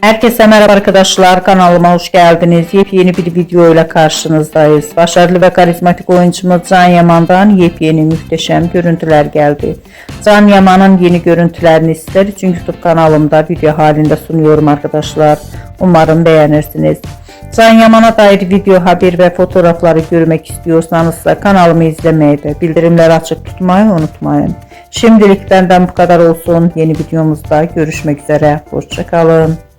Herkese merhaba arkadaşlar, kanalıma hoş geldiniz. Yepyeni bir video ile karşınızdayız. Başarılı ve karizmatik oyuncumuz Can Yaman'dan yepyeni muhteşem görüntüler geldi. Can Yaman'ın yeni görüntülerini sizler için YouTube kanalımda video halinde sunuyorum arkadaşlar. Umarım beğenirsiniz. Can Yaman'a dair video, haber ve fotoğrafları görmek istiyorsanız da kanalımı izlemeyi ve bildirimleri açık tutmayı unutmayın. Şimdilik benden bu kadar olsun. Yeni videomuzda görüşmek üzere. Hoşça kalın.